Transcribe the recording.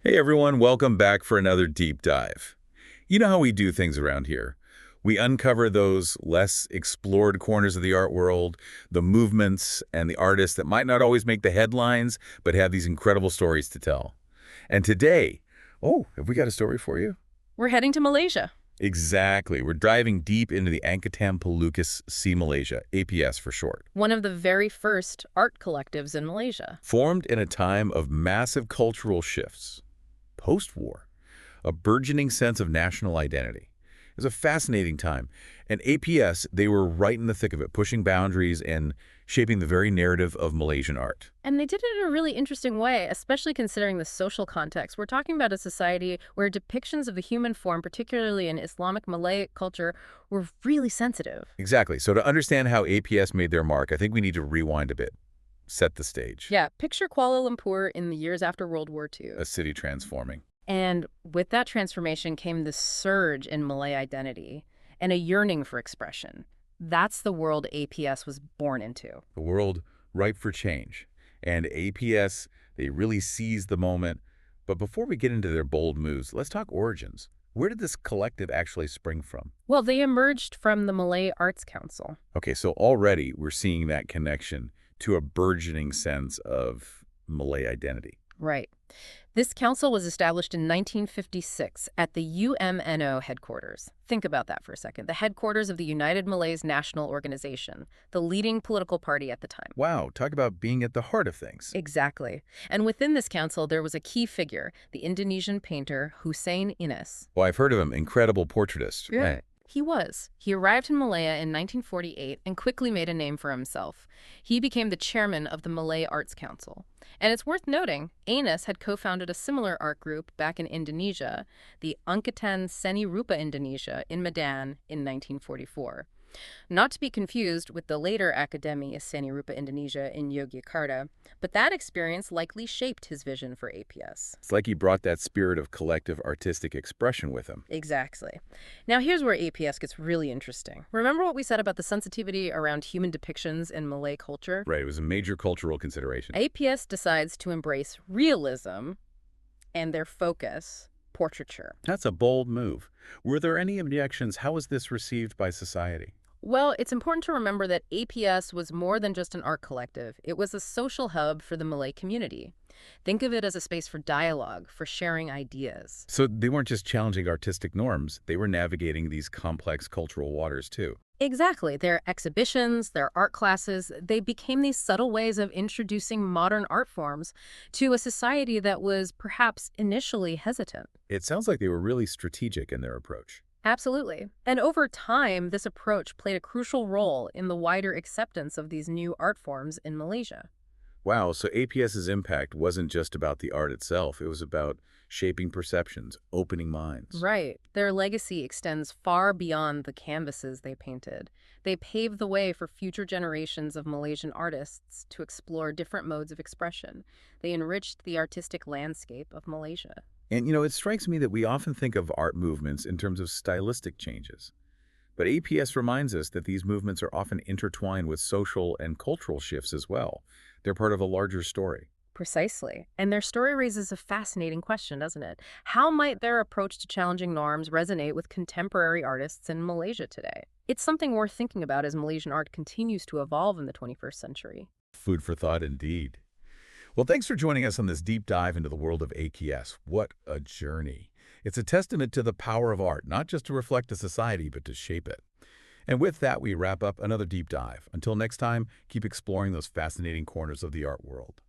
Hey everyone, welcome back for another deep dive. You know how we do things around here. We uncover those less explored corners of the art world, the movements and the artists that might not always make the headlines, but have these incredible stories to tell. And today, have we got a story for you? We're heading to Malaysia. Exactly. We're diving deep into the Angkatan Pelukis Se-Malaysia, APS for short. One of the very first art collectives in Malaysia. Formed in a time of massive cultural shifts. Post-war, a burgeoning sense of national identity. It was a fascinating time. And APS, they were right in the thick of it, pushing boundaries and shaping the very narrative of Malaysian art. And they did it in a really interesting way, especially considering the social context. We're talking about a society where depictions of the human form, particularly in Islamic Malay culture, were really sensitive. Exactly. So to understand how APS made their mark, I think we need to rewind a bit, set the stage. Yeah, picture Kuala Lumpur in the years after World War II. A city transforming. And with that transformation came this surge in Malay identity and a yearning for expression. That's the world APS was born into. The world ripe for change. And APS, they really seized the moment. But before we get into their bold moves, let's talk origins. Where did this collective actually spring from? Well, they emerged from the Malay Arts Council. Okay, so already we're seeing that connection to a burgeoning sense of Malay identity. Right. This council was established in 1956 at the UMNO headquarters. Think about that for a second. The headquarters of the United Malays National Organization, the leading political party at the time. Wow, talk about being at the heart of things. Exactly. And within this council, there was a key figure, the Indonesian painter Hoessein Enas. Well, I've heard of him. Incredible portraitist. Yeah. Right. He was. He arrived in Malaya in 1948 and quickly made a name for himself. He became the chairman of the Malay Arts Council. And it's worth noting, Enas had co-founded a similar art group back in Indonesia, the Angkatan Seni Rupa Indonesia in Medan in 1944. Not to be confused with the later Akademi Seni Rupa Indonesia in Yogyakarta, but that experience likely shaped his vision for APS. It's like he brought that spirit of collective artistic expression with him. Exactly. Now here's where APS gets really interesting. Remember what we said about the sensitivity around human depictions in Malay culture? Right, it was a major cultural consideration. APS decides to embrace realism and their focus, portraiture. That's a bold move. Were there any objections? How was this received by society? Well, it's important to remember that APS was more than just an art collective. It was a social hub for the Malay community. Think of it as a space for dialogue, for sharing ideas. So they weren't just challenging artistic norms, they were navigating these complex cultural waters too. Exactly. Their exhibitions, their art classes, they became these subtle ways of introducing modern art forms to a society that was perhaps initially hesitant. It sounds like they were really strategic in their approach. Absolutely. And over time, this approach played a crucial role in the wider acceptance of these new art forms in Malaysia. Wow, so APS's impact wasn't just about the art itself, it was about shaping perceptions, opening minds. Right. Their legacy extends far beyond the canvases they painted. They paved the way for future generations of Malaysian artists to explore different modes of expression. They enriched the artistic landscape of Malaysia. And it strikes me that we often think of art movements in terms of stylistic changes. But APS reminds us that these movements are often intertwined with social and cultural shifts as well. They're part of a larger story. Precisely. And their story raises a fascinating question, doesn't it? How might their approach to challenging norms resonate with contemporary artists in Malaysia today? It's something worth thinking about as Malaysian art continues to evolve in the 21st century. Food for thought indeed. Well, thanks for joining us on this deep dive into the world of APS. What a journey. It's a testament to the power of art, not just to reflect a society, but to shape it. And with that, we wrap up another deep dive. Until next time, keep exploring those fascinating corners of the art world.